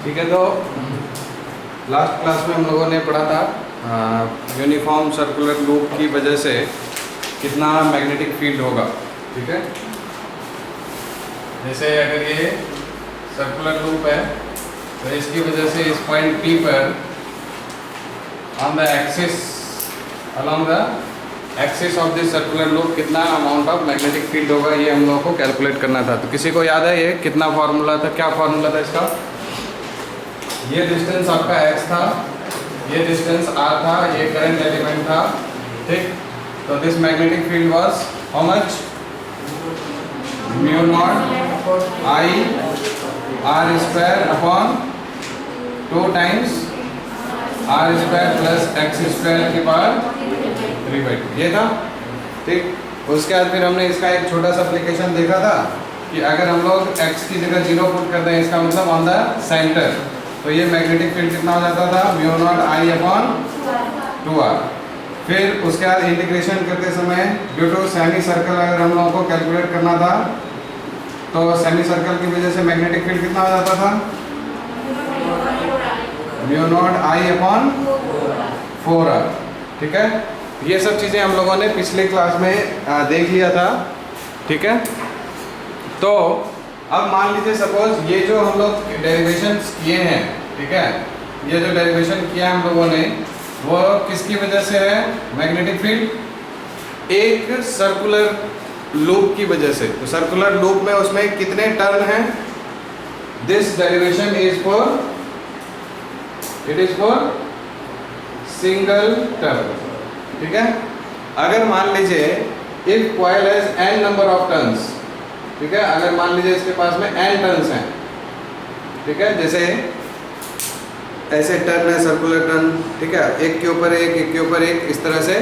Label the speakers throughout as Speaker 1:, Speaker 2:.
Speaker 1: ठीक है, तो लास्ट क्लास में हम लोगों ने पढ़ा था यूनिफॉर्म सर्कुलर लूप की वजह से कितना मैग्नेटिक फील्ड होगा। ठीक है, जैसे अगर ये सर्कुलर लूप है तो इसकी वजह से इस पॉइंट P पर on the axis along the axis of this circular loop कितना अमाउंट ऑफ मैग्नेटिक फील्ड होगा, ये हम लोगों को कैलकुलेट करना था। तो किसी को याद है ये कितना फार्मूला था, क्या फार्मूला था इसका? ये डिस्टेंस आपका x था, ये डिस्टेंस r था, ये करंट एलिमेंट था। ठीक, तो this magnetic field was how much? Mu naught I r square upon 2 times r square plus x square की पावर 3/2, ये था। ठीक, उसके बाद फिर हमने इसका एक छोटा सा एप्लीकेशन देखा था कि अगर हम लोग x की जगह 0 पुट कर दें, इसका मतलब ऑन द सेंटर, तो ये मैग्नेटिक फील्ड कितना हो जाता था? Mu naught I upon 2r। फिर उसके बाद इंटीग्रेशन करते समय ड्यू टू सेमी सर्कल अगर हम लोगों को कैलकुलेट करना था तो सेमी सर्कल की वजह से मैग्नेटिक फील्ड कितना हो जाता था? Mu naught I upon 4r। ठीक है, ये सब चीज़ें हम लोगों ने पिछले क्लास में देख लिया था। ठीक है, तो अब मान लीजिए सपोज ये जो हम लोग डेरिवेशन किए हैं, ठीक है, ये जो डेरिवेशन किया हम लोगों ने वो किसकी वजह से है? मैग्नेटिक फील्ड एक सर्कुलर लूप की वजह से। तो सर्कुलर लूप में उसमें कितने टर्न हैं? This derivation is for single turn. ठीक है, अगर मान लीजिए if coil has n number of turns, ठीक है, अगर मान लीजिए इसके पास में n टर्न्स हैं, ठीक है, जैसे ऐसे टर्न है सर्कुलर टर्न, ठीक है, एक के ऊपर एक, एक के ऊपर एक, इस तरह से,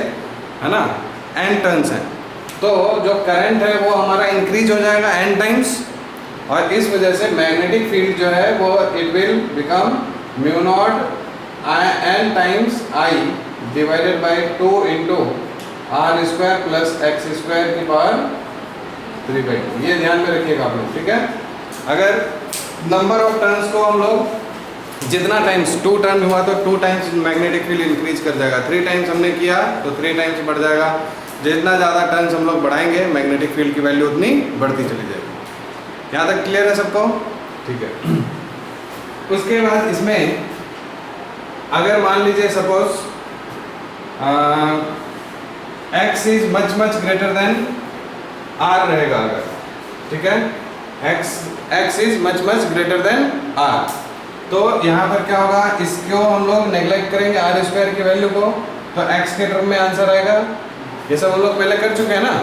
Speaker 1: है ना, n टर्न्स हैं, तो जो करंट है वो हमारा इंक्रीज हो जाएगा n टाइम्स, और इस वजह से मैग्नेटिक फील्ड जो है वो it will become mu naught n times I divided by 2 into r square plus x square की पावर 3/2। ये ध्यान में रखिएगा आप लोग। ठीक है, अगर नंबर ऑफ टर्न्स को हम लोग जितना टाइम्स 2 टर्न हुआ तो 2 टाइम्स मैग्नेटिक फील्ड इंक्रीज कर जाएगा, 3 टाइम्स हमने किया तो 3 टाइम्स बढ़ जाएगा। जितना ज़्यादा टर्न्स हम लोग बढ़ाएंगे मैग्नेटिक फील्ड की वैल्यू उतनी बढ़ती चली जाएगी। यहाँ तक क्लियर है सबको? ठीक है, उसके बाद इसमें अगर मान लीजिए suppose x is much greater than r रहेगा अगर, ठीक है, x is much greater than r, तो यहाँ पर क्या होगा? इसको हम लोग नेग्लेक्ट करेंगे r स्क्वायर की वैल्यू को, तो x के टर्म में आंसर आएगा। ये सब हम लोग पहले कर चुके हैं ना,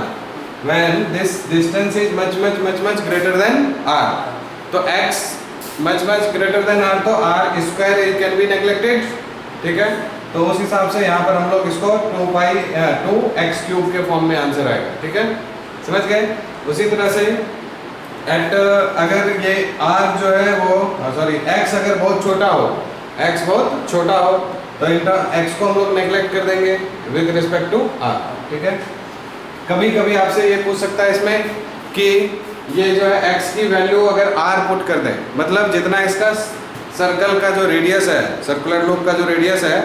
Speaker 1: when this distance is much greater than r, तो x much greater than r, तो r square can be neglected. ठीक है, तो उस हिसाब से यहाँ पर हम लोग इसको 2x³ के फॉर्म में आंसर आएगा। ठीक है, समझ गए? उसी तरह से एट अगर ये r जो है वो x अगर बहुत छोटा हो, x बहुत छोटा हो, तो x को हम लोग नेग्लेक्ट कर देंगे विद रिस्पेक्ट टू r। ठीक है, कभी कभी आपसे ये पूछ सकता है इसमें कि ये जो है x की वैल्यू अगर r पुट कर दें, मतलब जितना इसका सर्कल का जो रेडियस है, सर्कुलर लूप का जो रेडियस है,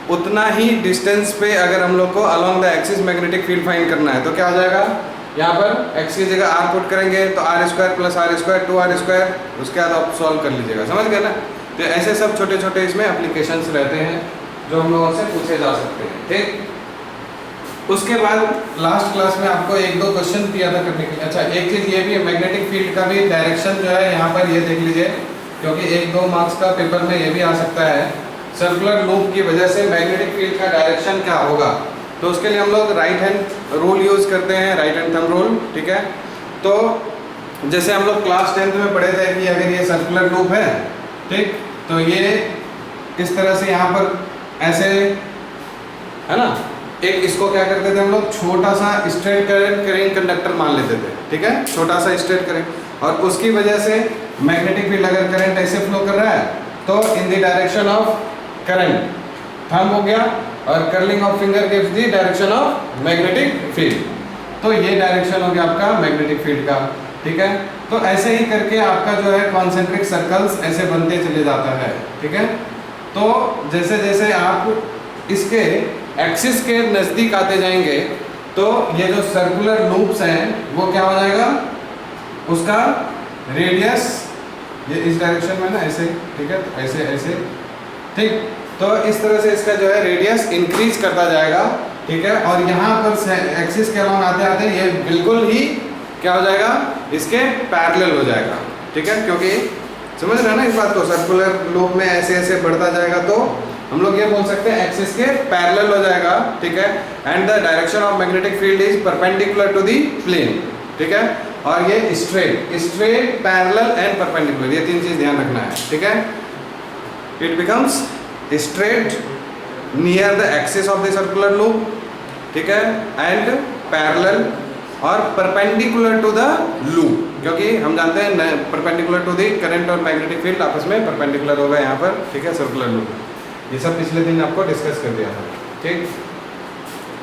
Speaker 1: उतना ही डिस्टेंस पे अगर हम लोग को along the axis magnetic field find करना है, तो क्या हो जाएगा? यहाँ पर x की जगह r पुट करेंगे तो r square plus r square 2r square, उसके बाद आप सॉल्व कर लीजिएगा। समझ गए ना? तो ऐसे सब छोटे छोटे इसमें एप्लीकेशंस रहते हैं जो हम लोगों से पूछे जा सकते हैं। ठीक, उसके बाद लास्ट क्लास में आपको 1-2 क्वेश्चन दिया था करने के लिए। अच्छा, एक चीज़ ये भी है, मैग्नेटिक फील्ड का भी डायरेक्शन जो है यहाँ पर ये देख लीजिए, क्योंकि 1-2 मार्क्स का पेपर में ये भी आ सकता है, सर्कुलर लूप की वजह से मैग्नेटिक फील्ड का डायरेक्शन क्या होगा। तो उसके लिए हम लोग राइट हैंड रूल यूज़ करते हैं, राइट हैंड थंब रूल। ठीक है, तो जैसे हम लोग क्लास 10th में पढ़े थे कि अगर ये सर्कुलर लूप है, ठीक, तो ये इस तरह से यहाँ पर ऐसे, है ना, एक इसको क्या करते थे हम लोग, छोटा सा स्ट्रेट करंट कंडक्टर मान लेते थे। ठीक है, छोटा सा स्ट्रेट करंट, और उसकी वजह से मैग्नेटिक फील्ड अगर करंट ऐसे फ्लो कर रहा है तो in the direction of current thumb हो गया, और curling of finger gives the direction of magnetic field. तो ये डायरेक्शन हो गया आपका मैग्नेटिक फील्ड का। ठीक है। तो ऐसे ही करके आपका जो है कॉन्सेंट्रिक सर्कल्स ऐसे बनते चले जाता है, ठीक है। तो जैसे जैसे आप इसके एक्सिस के नज़दीक आते जाएंगे तो ये जो सर्कुलर लूप्स हैं वो क्या हो जाएगा, उसका रेडियस ये इस डायरेक्शन में ना ऐसे, ठीक है, तो ऐसे ऐसे, ठीक। तो इस तरह से इसका जो है रेडियस इंक्रीज करता जाएगा, ठीक है। और यहाँ पर एक्सिस के अलॉन्ग आते आते ये बिल्कुल ही क्या हो जाएगा, इसके पैरेलल हो जाएगा, ठीक है। क्योंकि समझ रहे हैं ना इस बात को, सर्कुलर लूप में ऐसे ऐसे बढ़ता जाएगा तो हम लोग ये बोल सकते हैं एक्सिस के पैरेलल हो जाएगा, ठीक है। And the direction of magnetic field is perpendicular to the plane, ठीक है। और ये स्ट्रेट, पैरेलल एंड परपेंडिकुलर, ये तीन चीज ध्यान रखना है, ठीक है। It becomes straight near the axis of the circular loop, ठीक है, एंड पैरेलल और परपेंडिकुलर टू द लूप, क्योंकि हम जानते हैं परपेंडिकुलर टू द करंट और मैग्नेटिक फील्ड आपस में परपेंडिकुलर होगा यहाँ पर, ठीक है, सर्कुलर लूप। ये सब पिछले दिन आपको डिस्कस कर दिया था, ठीक।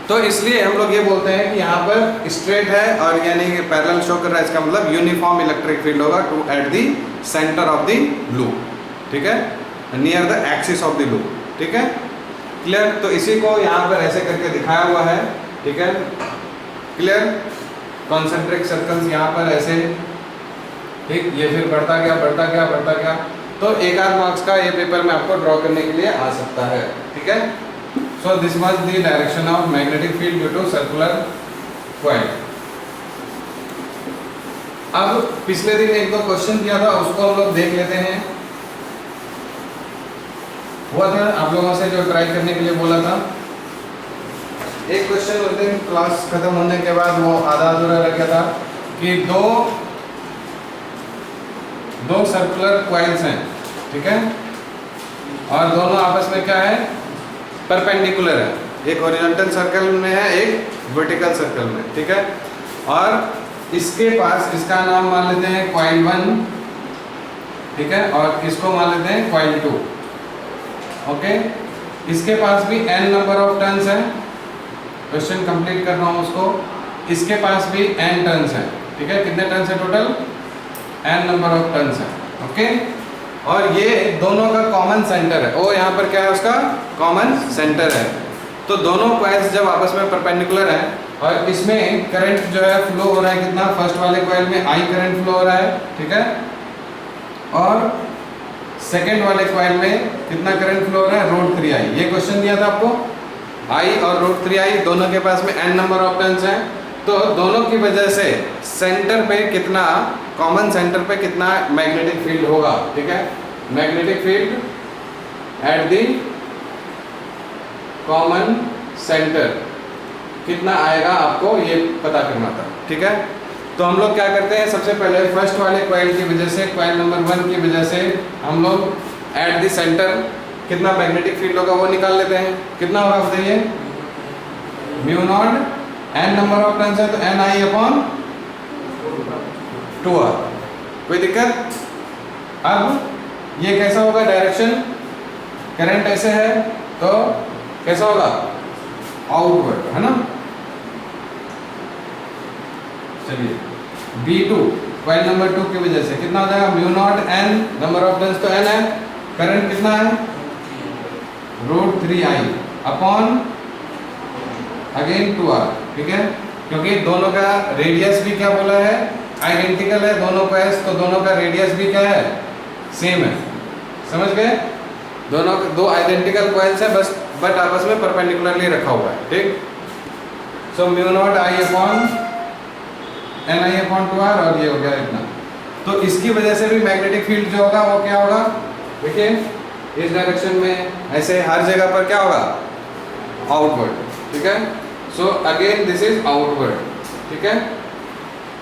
Speaker 1: तो इसलिए हम लोग ये बोलते हैं कि यहाँ पर स्ट्रेट है और यानी कि पैरेलल शो कर रहा है, इसका मतलब यूनिफॉर्म इलेक्ट्रिक फील्ड होगा to at the center of the loop, ठीक है, near the axis of the loop, ठीक है, क्लियर। तो इसी को यहाँ पर ऐसे करके दिखाया हुआ है, ठीक है, क्लियर। कॉन्सेंट्रिक सर्कल्स यहाँ पर ऐसे, ठीक, ये फिर बढ़ता गया बढ़ता गया बढ़ता गया। तो एक आध मार्क्स का ये पेपर में आपको ड्रॉ करने के लिए आ सकता है, ठीक है। So this was the direction of magnetic field due to circular coil. अब पिछले दिन एक दो क्वेश्चन किया था, उसको हम लोग देख लेते हैं। हुआ था आप लोगों से जो ट्राई करने के लिए बोला था, एक क्वेश्चन उस दिन क्लास खत्म होने के बाद वो आधा अधूरा रह गया था कि दो सर्कुलर कॉइल्स हैं, ठीक है, और दोनों आपस में क्या है, परपेंडिकुलर है। एक हॉरिजॉन्टल सर्कल में है, एक वर्टिकल सर्कल में, ठीक है। और इसके पास, इसका नाम मान लेते हैं कॉइल 1, ठीक है, और इसको मान लेते हैं कॉइल 2, ओके। इसके पास भी n नंबर ऑफ टर्न्स है, क्वेश्चन कंप्लीट कर रहा हूँ उसको। इसके पास भी n टर्न्स है, ठीक है, कितने टर्न्स है total, n number of turns है, ओके। और ये दोनों का कॉमन सेंटर है, ओ यहाँ पर क्या है, उसका कॉमन सेंटर है। तो दोनों कॉइल्स जब आपस में परपेंडिकुलर है और इसमें करंट जो है फ्लो हो रहा है कितना, फर्स्ट वाले कॉइल में I करंट फ्लो हो रहा है, ठीक है, और सेकेंड वाले कॉइल में कितना करंट फ्लो हो रहा है, √3I। ये क्वेश्चन दिया था आपको, I और √3I दोनों के पास में n नंबर ऑफ टर्न्स हैं। तो दोनों की वजह से सेंटर पे कितना, कॉमन सेंटर पे कितना मैग्नेटिक फील्ड होगा, ठीक है, magnetic field at the common centre कितना आएगा, आपको ये पता करना था, ठीक है। तो हम लोग क्या करते हैं, सबसे पहले फर्स्ट वाले कॉइल की वजह से, कॉइल नंबर 1 की वजह से हम लोग एट द सेंटर कितना मैग्नेटिक फील्ड होगा वो निकाल लेते हैं। कितना होगा बताइए, μ0, n नंबर ऑफ टर्न्स है तो NI/2R। कोई दिक्कत। अब ये कैसा होगा डायरेक्शन, करंट ऐसे है तो कैसा होगा, आउटवर्ड, है ना। चलिए B2 कॉइल नंबर 2 की वजह से कितना हो जाएगा, μ0 n नंबर ऑफ टर्न्स तो n है, करंट कितना है √3I अपॉन अगेन 2R, ठीक है, क्योंकि दोनों का रेडियस भी क्या बोला है, आइडेंटिकल है दोनों कॉइल्स, तो दोनों का रेडियस भी क्या है, सेम है। समझ गए, दोनों दो आइडेंटिकल कॉइल्स है बस, बट आपस में परपेंडिकुलरली रखा हुआ है, ठीक। सो μ0 I अपॉन NI/2R और ये हो गया इतना। तो इसकी वजह से भी मैग्नेटिक फील्ड जो होगा वो क्या होगा, देखिए इस डायरेक्शन में ऐसे हर जगह पर क्या होगा, आउटवर्ड, ठीक है। So again this is outward, ठीक है।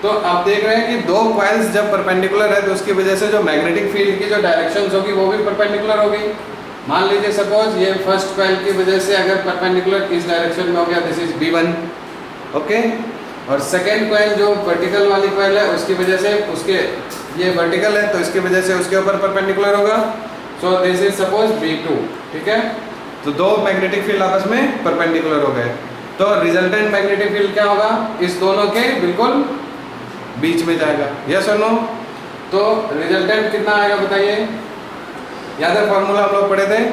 Speaker 1: तो आप देख रहे हैं कि दो कॉइल्स जब परपेंडिकुलर है तो उसकी वजह से जो मैग्नेटिक फील्ड की जो डायरेक्शंस होगी वो भी परपेंडिकुलर होगी। मान लीजिए सपोज ये फर्स्ट कॉइल की वजह से अगर परपेंडिकुलर इस डायरेक्शन में हो गया, दिस इज B1, ओके। और सेकेंड कॉइल जो वर्टिकल वाली कॉइल है उसकी वजह से, उसके ये वर्टिकल है तो इसकी वजह से उसके ऊपर परपेंडिकुलर होगा, सो दिस इज सपोज B2, ठीक है। तो दो मैग्नेटिक फील्ड आपस में परपेंडिकुलर हो गए, तो रिजल्टेंट मैग्नेटिक फील्ड क्या होगा, इस दोनों के बिल्कुल बीच में जाएगा, यस और नो। तो रिजल्टेंट कितना आएगा बताइए। याद है फॉर्मूला हम लोग पढ़े थे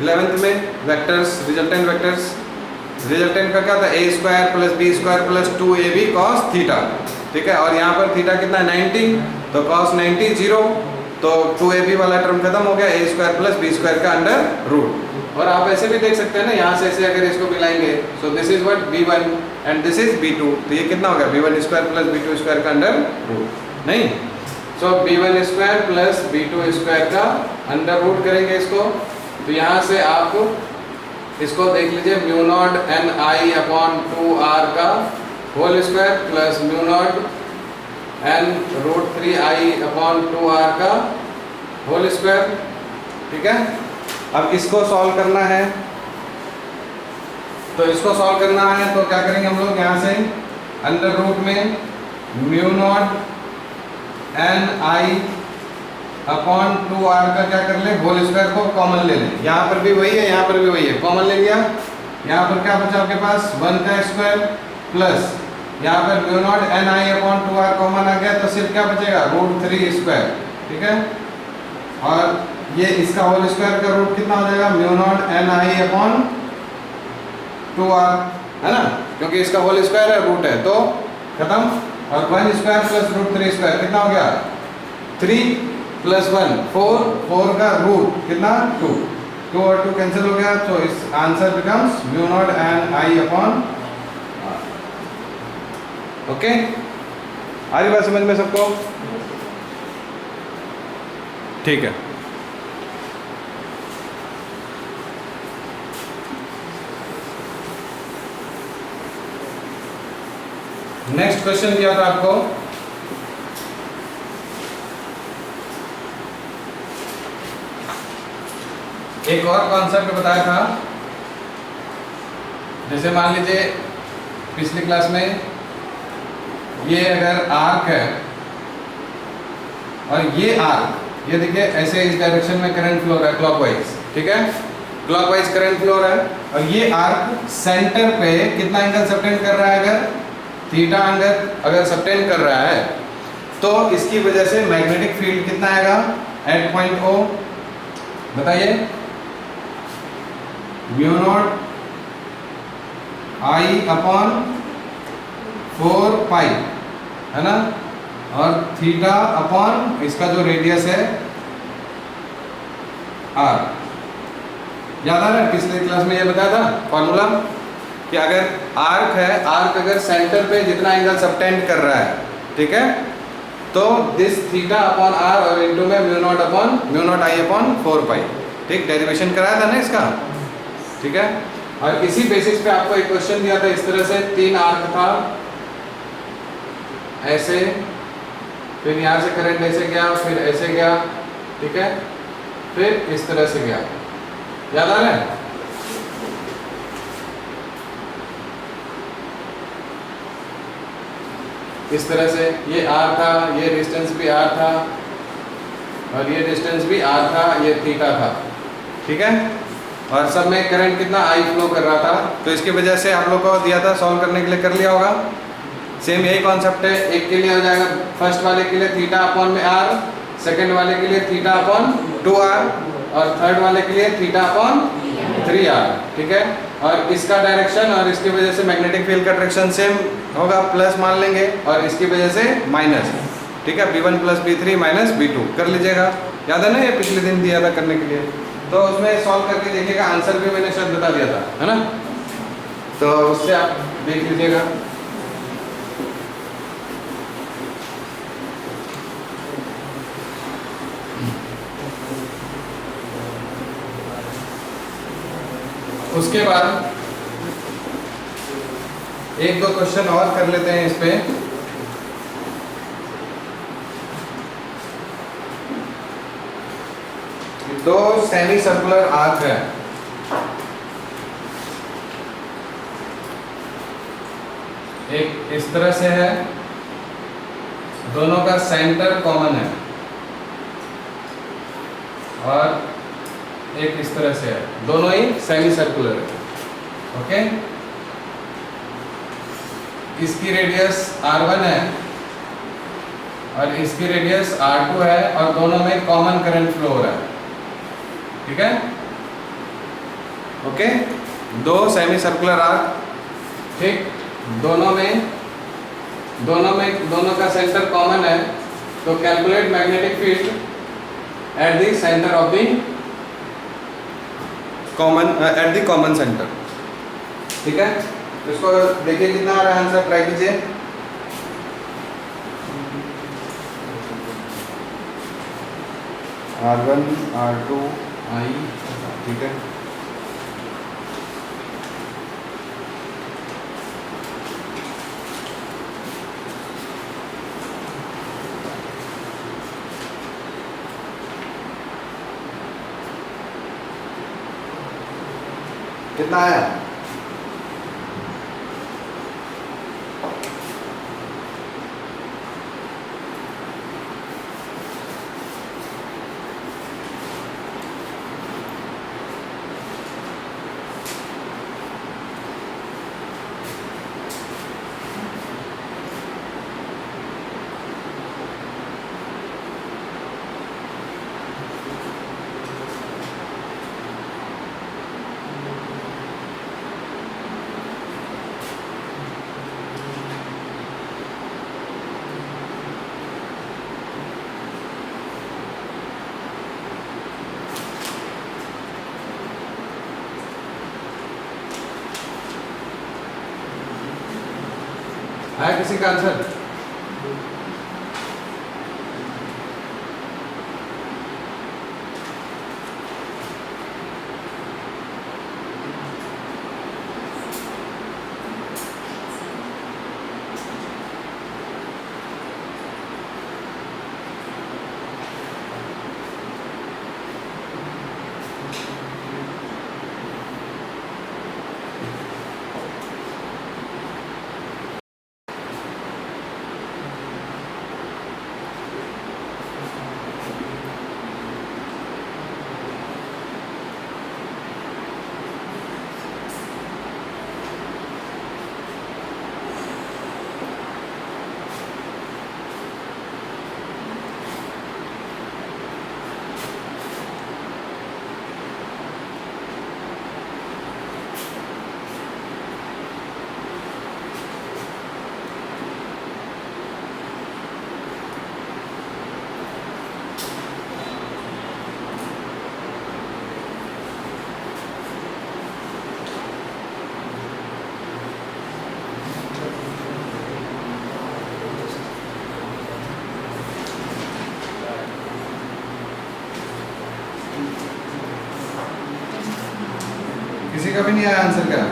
Speaker 1: 11th में, वेक्टर्स, रिजल्टेंट वेक्टर्स। रिजल्टेंट का क्या था, A square plus B square plus 2ab cos theta, ठीक है। और यहाँ पर थीटा कितना है 90, तो कॉस 90 0, तो 2ab वाला टर्म खत्म हो गया, ए स्क्वायर प्लस बी स्क्वायर का अंडर रूट। और आप ऐसे भी देख सकते हैं ना, यहाँ से ऐसे अगर इसको मिलाएंगे, so this is what b1 and this is b2, तो ये कितना हो गया b1 square plus b2 square का अंडर रूट, नहीं। सो b1 square plus b2 square का अंडर रूट करेंगे इसको, तो यहाँ से आप इसको देख लीजिए, mu naught N I upon 2r का whole square plus mu naught N root 3i upon 2r का होल स्क्वायर, ठीक है। अब इसको सॉल्व करना है, तो इसको सॉल्व करना है तो क्या करेंगे हम लोग, यहाँ से अंडर रूट में mu naught N I upon 2r का क्या कर ले, होल स्क्वायर को कॉमन ले लें। यहाँ पर भी वही है, यहाँ पर भी वही है, कॉमन ले लिया। यहाँ पर क्या बचा आपके पास 1 का स्क्वायर प्लस यहाँ पर mu naught N I upon 2r common आ गया, तो सिर्फ क्या बचेगा रूट 3 स्क्वायर, ठीक है। और ये इसका होल स्क्वायर का रूट कितना हो जाएगा, mu naught N I upon 2r, है ना, क्योंकि इसका होल स्क्वायर है, रूट है, तो खत्म। और 1 स्क्वायर प्लस रूट 3 स्क्वायर कितना हो गया 3 प्लस 1 4, 4 का रूट कितना 2, 2 और 2 कैंसिल हो गया, तो इस answer becomes mu naught N I upon, okay. आ रही बात समझ में सबको, ठीक है। नेक्स्ट क्वेश्चन दिया था आपको, एक और कॉन्सेप्ट बताया था। जैसे मान लीजिए पिछली क्लास में ये अगर आर्क है और ये आर्क, ये देखिए ऐसे इस डायरेक्शन में करंट फ्लो हो रहा है क्लॉकवाइज, ठीक है, क्लॉकवाइज करंट फ्लो हो रहा है, और ये आर्क सेंटर पे कितना एंगल सबटेंड कर रहा है, अगर थीटा एंगल अगर सबटेंड कर रहा है, तो इसकी वजह से मैग्नेटिक फील्ड कितना आएगा एट पॉइंट O, बताइए, म्यू नॉट आई अपॉन 4 पाई, है ना, और थीटा अपॉन इसका जो रेडियस है r। याद आ रहा है पिछले क्लास में ये बताया था फॉर्मूला कि अगर आर्क है, आर्क अगर सेंटर पे जितना एंगल सबटेंड कर रहा है, ठीक है, तो दिस थीटा अपॉन r और इनटू में म्यू नॉट आई अपॉन 4 पाई, ठीक, डेरिवेशन कराया था ना इसका, ठीक है। और इसी बेसिस पे आपको एक क्वेश्चन दिया था इस तरह से, 3 आर्क था ऐसे, फिर यहाँ से करंट ऐसे गया, फिर ऐसे गया, ठीक है, फिर इस तरह से गया, याद आ रहा है। इस तरह से ये r था, ये डिस्टेंस भी r था, और ये डिस्टेंस भी r था, ये थीटा था, ठीक है। और सब में करंट कितना I फ्लो कर रहा था, तो इसकी वजह से आप लोग को दिया था सॉल्व करने के लिए, कर लिया होगा। सेम यही कॉन्सेप्ट है, एक के लिए हो जाएगा, फर्स्ट वाले के लिए थीटा अपॉन में r, सेकंड वाले के लिए थीटा अपॉन 2r, और थर्ड वाले के लिए थीटा अपॉन 3r, ठीक है। और इसका डायरेक्शन और इसकी वजह से मैग्नेटिक फील्ड का डायरेक्शन सेम होगा, प्लस मान लेंगे, और इसकी वजह से माइनस, ठीक है, b1 plus b3 minus b2 कर लीजिएगा। याद है ना, ये पिछले दिन दिया था करने के लिए, तो उसमें सॉल्व करके देखिएगा, आंसर भी मैंने शायद बता दिया था, है ना, तो उससे आप देख लीजिएगा। उसके बाद एक दो क्वेश्चन और कर लेते हैं इस पे। दो सेमी सर्कुलर आर्क है, एक इस तरह से है, दोनों का सेंटर कॉमन है, और एक इस तरह से है, दोनों ही सेमी सर्कुलर है, ओके। इसकी रेडियस r1 है और इसकी रेडियस R2 है और दोनों में कॉमन करंट फ्लो हो रहा है, ठीक है। ओके, दो सेमी सर्कुलर आर्क, ठीक, दोनों का सेंटर कॉमन है, तो calculate magnetic field at the center of the common centre, ठीक है। तो इसको देखिए कितना आ रहा है आंसर, ट्राई कीजिए। R1 R2 I, ठीक है। कितना आया? है किसी का आंसर? किसी का भी नहीं आया आंसर क्या?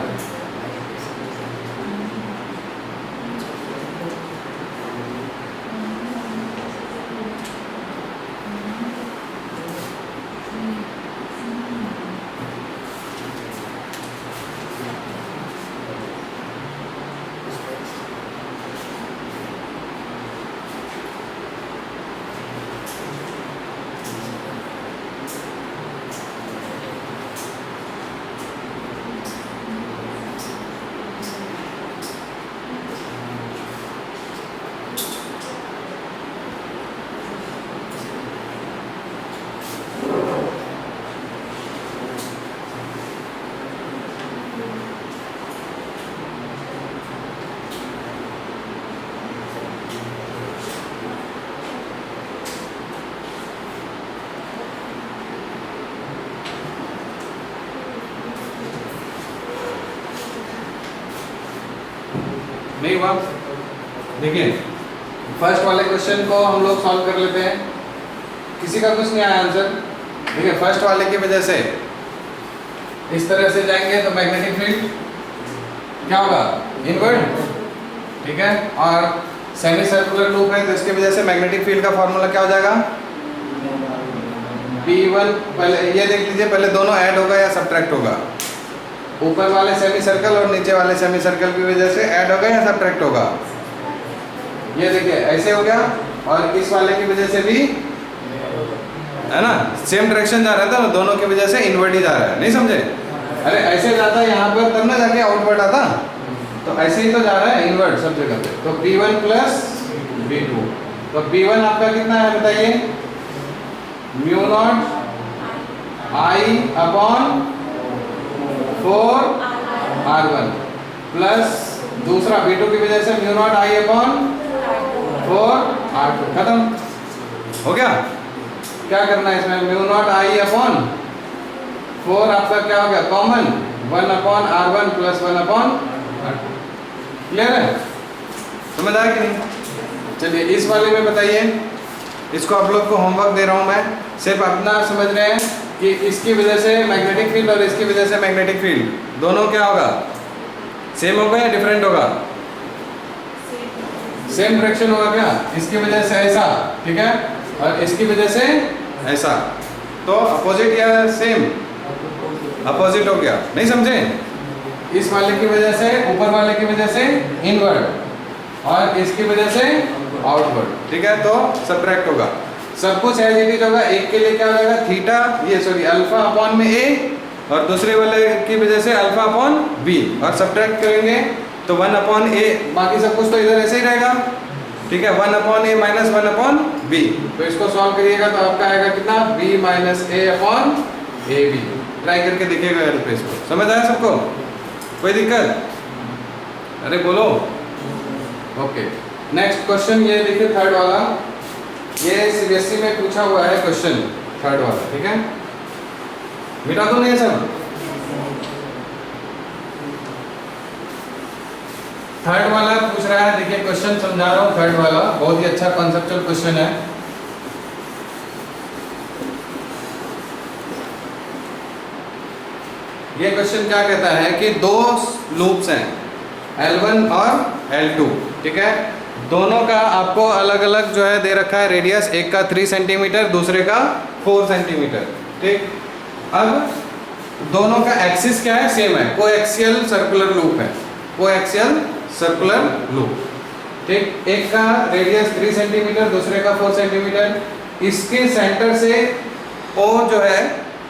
Speaker 1: नहीं हुआ? देखिए फर्स्ट वाले क्वेश्चन को हम लोग सॉल्व कर लेते हैं। किसी का कुछ नहीं आया आंसर? देखिए फर्स्ट वाले की वजह से इस तरह से जाएंगे तो मैग्नेटिक फील्ड क्या होगा? इनवर्ड, ठीक है। और सेमी सर्कुलर लूप है तो इसकी वजह से मैग्नेटिक फील्ड का फॉर्मूला क्या हो जाएगा? P1, पहले ये देख लीजिए, पहले दोनों ऐड होगा या सब्ट्रैक्ट होगा? ऊपर वाले सेमी सर्कल और नीचे वाले सेमी सर्कल की वजह से ऐड होगा या सब्ट्रैक्ट होगा? ये देखिए ऐसे हो गया, और इस वाले की वजह से भी है ना, सेम डायरेक्शन जा रहा था, दोनों की वजह से इनवर्ड ही जा रहा है। नहीं समझे? अरे ऐसे जाता यहाँ पर तब ना जाके आउटवर्ड आता, तो ऐसे ही तो जा रहा है इनवर्ड सब जगह पे। तो P1 प्लस P2 तो B1 आपका कितना है बताइए, mu naught I upon 4R1 plus दूसरा B2 की वजह से mu naught I upon 4R2। खत्म हो गया। क्या करना है इसमें, म्यू नॉट I अपॉन 4 आपका क्या हो गया common, 1 upon R1 plus 1 upon R2। Clear है, समझ आया कि नहीं? चलिए इस वाले में बताइए, इसको आप लोग को होमवर्क दे रहा हूं मैं, सिर्फ अपना समझ रहे हैं कि इसकी वजह से मैग्नेटिक फील्ड और इसकी वजह से मैग्नेटिक फील्ड दोनों क्या होगा, सेम होगा या डिफरेंट होगा? सेम डायरेक्शन होगा क्या, इसकी वजह से ऐसा, ठीक है, और इसकी वजह से ऐसा, तो अपोजिट या सेम, अपोजिट हो गया, नहीं समझे? इस वाले की वजह से, ऊपर वाले की वजह से इनवर्ड और इसकी वजह से आउटवर्ड, ठीक है, तो सब्ट्रैक्ट होगा, सब कुछ एज इट इज होगा। एक के लिए क्या हो जाएगा थीटा, ये सॉरी अल्फा अपॉन में ए, और दूसरे वाले की वजह से अल्फा अपॉन बी, और सब्ट्रैक्ट करेंगे तो 1 अपॉन ए, बाकी सब कुछ तो इधर ऐसे ही रहेगा, ठीक है, 1 upon A minus 1 upon B. तो इसको सॉल्व करिएगा तो आपका आएगा कितना, B minus A upon A B. Try करके देखिएगा यार पे, इसको समझ आया सबको, कोई दिक्कत? अरे बोलो। ओके, नेक्स्ट क्वेश्चन ये देखिए, थर्ड वाला, ये सीबीएसई में पूछा हुआ है क्वेश्चन, थर्ड वाला, ठीक है, मिटा दो नहीं सब। थर्ड वाला पूछ रहा है, देखिए क्वेश्चन समझा रहा हूँ, थर्ड वाला बहुत ही अच्छा कॉन्सेप्चुअल क्वेश्चन है। ये क्वेश्चन क्या कहता है कि दो लूप्स हैं L1 और L2, ठीक है, दोनों का आपको अलग अलग जो है दे रखा है रेडियस, एक का 3 सेंटीमीटर दूसरे का 4 सेंटीमीटर, ठीक। अब दोनों का एक्सिस क्या है, सेम है, कोएक्सियल सर्कुलर लूप है, कोएक्सियल सर्कुलर लूप, ठीक। एक का रेडियस 3 सेंटीमीटर दूसरे का 4 सेंटीमीटर, इसके सेंटर से O जो है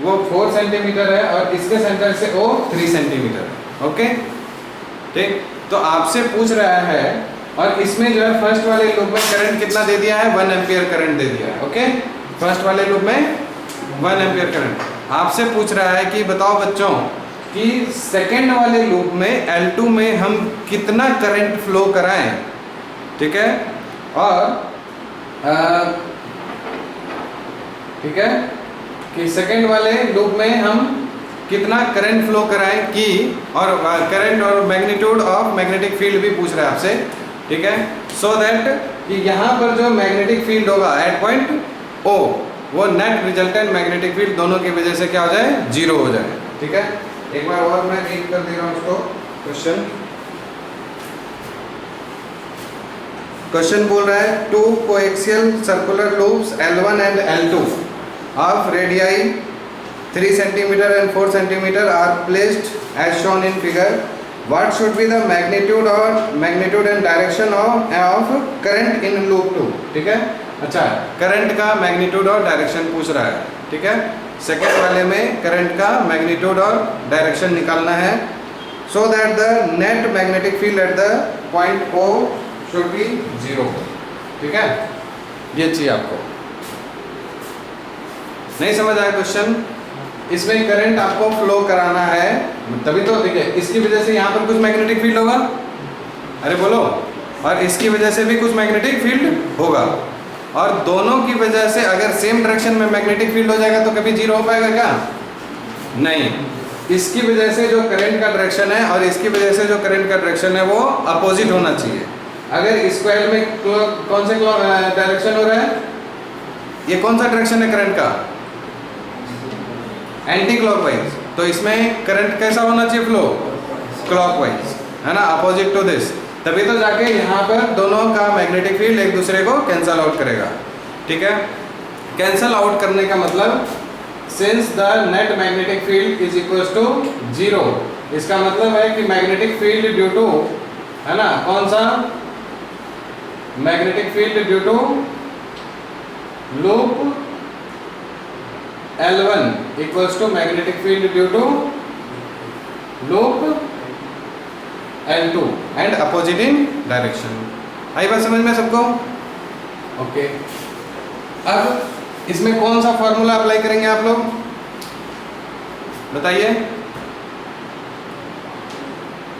Speaker 1: वो 4 सेंटीमीटर है और इसके सेंटर से O 3 सेंटीमीटर है, ओके, ठीक। तो आपसे पूछ रहा है, और इसमें जो है फर्स्ट वाले लूप में करंट कितना दे दिया है, 1 एम्पियर करंट दे दिया है, ओके, फर्स्ट वाले लूप में 1 एम्पियर करंट। आपसे पूछ रहा है कि बताओ बच्चों कि सेकंड वाले लूप में L2 में हम कितना करंट फ्लो कराएं, ठीक है, और ठीक है, कि सेकंड वाले लूप में हम कितना करंट फ्लो कराएं कि, और करंट और मैग्नीट्यूड ऑफ मैग्नेटिक फील्ड भी पूछ रहा है आपसे, ठीक है, सो दैट कि यहाँ पर जो मैग्नेटिक फील्ड होगा एट पॉइंट O, वो नेट रिजल्टेंट मैग्नेटिक फील्ड दोनों की वजह से क्या हो जाए, 0 हो जाए, ठीक है। एक बार और मैं रीड कर दे रहा हूँ उसको, क्वेश्चन बोल रहा है, 2 coaxial circular loops L1 and L2 of radii 3 centimeter and 4 centimeter are placed as shown in figure. What should be the magnitude and direction of current in loop 2? ठीक है, अच्छा, करंट का मैग्नीट्यूड और direction पूछ रहा है, ठीक है, सेकेंड वाले में करंट का मैग्नीट्यूड और डायरेक्शन निकालना है, so that the net magnetic field at the point O should be 0, ठीक है, ये चाहिए आपको। नहीं समझ आया क्वेश्चन? इसमें करंट आपको फ्लो कराना है, तभी तो देखिए, इसकी वजह से यहाँ पर कुछ मैग्नेटिक फील्ड होगा, अरे बोलो, और इसकी वजह से भी कुछ मैग्नेटिक फील्ड होगा, और दोनों की वजह से अगर सेम डायरेक्शन में मैग्नेटिक फील्ड हो जाएगा तो कभी 0 हो पाएगा क्या? नहीं, इसकी वजह से जो करंट का डायरेक्शन है और इसकी वजह से जो करंट का डायरेक्शन है वो अपोजिट होना चाहिए। अगर स्क्वायर में कौन से डायरेक्शन हो रहा है, ये कौन सा डायरेक्शन है करंट का, एंटी क्लॉकवाइज, तो इसमें करंट कैसा होना चाहिए फ्लो, क्लॉकवाइज, है ना, अपोजिट टू दिस, तभी तो जाके यहाँ पर दोनों का मैग्नेटिक फील्ड एक दूसरे को कैंसल आउट करेगा, ठीक है। कैंसल आउट करने का मतलब, since the net magnetic field is equals to 0, इसका मतलब है कि मैग्नेटिक फील्ड ड्यू टू, है ना, कौन सा, magnetic field due to loop L1 equals to magnetic field due to loop L2 and opposite in direction. आई बात समझ में सबको? ओके, अब इसमें कौन सा फॉर्मूला अप्लाई करेंगे आप लोग बताइए,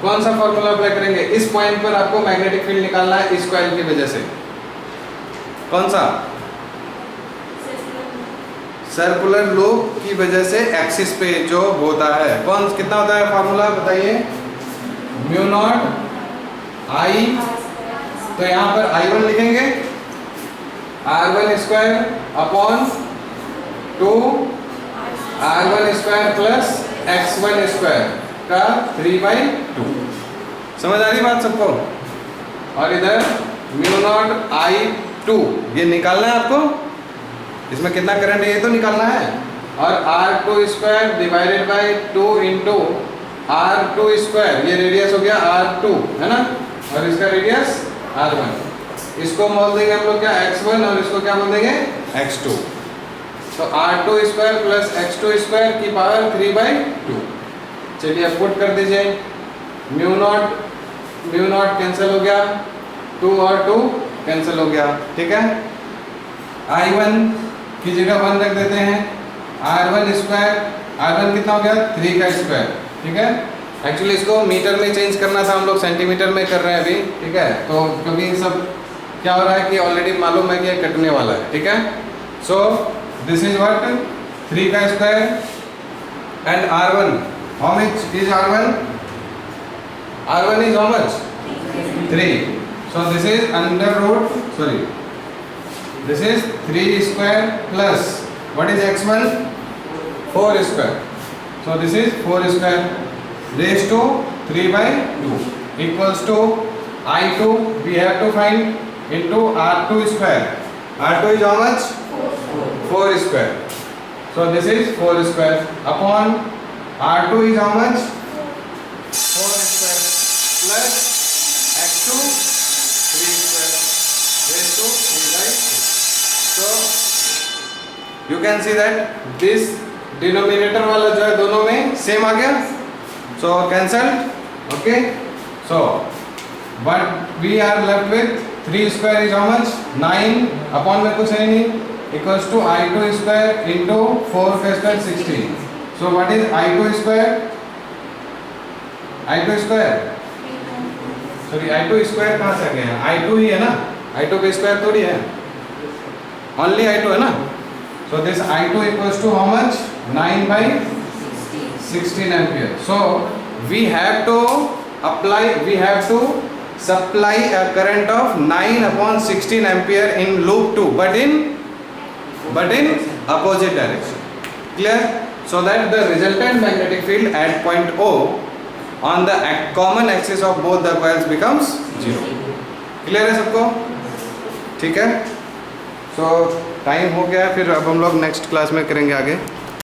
Speaker 1: कौन सा फॉर्मूला अप्लाई करेंगे? इस पॉइंट पर आपको मैग्नेटिक फील्ड निकालना है इस कॉइल की वजह से। कौन सा? सर्कुलर लूप की वजह से एक्सिस पे जो होता है, कौन कितना होता है फॉर्मूला बताइए? म्यू नॉट आई, तो यहां पर I1 लिखेंगे R1 square upon 2 R1 square plus X1 square का 3/2। समझ आ रही बात सबको? और इधर म्यू नॉट I2 ये निकालना है आपको, इसमें कितना करंट है ये तो निकालना है, और R2 square divided by 2 into R2 square, ये रेडियस हो गया R2 है ना, और इसका रेडियस R1, इसको बोल देंगे हम लोग क्या X1 और इसको क्या बोल देंगे X2। तो R2 square plus X2 square की पावर 3/2। चलिए अब पुट कर दीजिए, म्यू नॉट कैंसिल हो गया, 2 और 2 कैंसिल हो गया, ठीक है। I1 की जगह 1 रख देते हैं, R1 स्क्वायर, R1 कितना हो गया 3 का स्क्वायर, ठीक है। एक्चुअली इसको मीटर में चेंज करना था, हम लोग सेंटीमीटर में कर रहे हैं अभी, ठीक है। तो कभी सब क्या हो रहा है कि ऑलरेडी मालूम है कि ये कटने वाला है, ठीक है। सो दिस इज व्हाट 3 का square and R1, how much is R1? R1 is how much? 3. So this is under root, sorry, this is 3 square plus what is X1? 4 square. So this is 4 square raised to 3/2 equals to I2 we have to find into R2 square. R2 is how much? 4 square. So this is 4 square upon R2 is how much? 4 square plus X2 3 square raised to 3/2. So you can see that this denominator वाला जो है दोनों में same आ गया, so cancelled, okay. So but we are left with 3 square is how much? 9 upon में कुछ है नहीं, equals to I2 square into 4 का square 16. So what is I2 square? I2 square, sorry I2 square कहाँ से आ गया? I2 ही है ना, I2 का square थोड़ी है, only I2 है ना। So this I2 equals to how much? 9/16 ampere. So we have to apply, we have to supply a current of 9/16 ampere in loop 2, but in opposite direction. Clear? So that the resultant magnetic field at point O on the common axis of both the coils becomes 0. Clear है सबको? ठीक है। So time हो गया, फिर अब हम लोग नेक्स्ट क्लास में करेंगे आगे।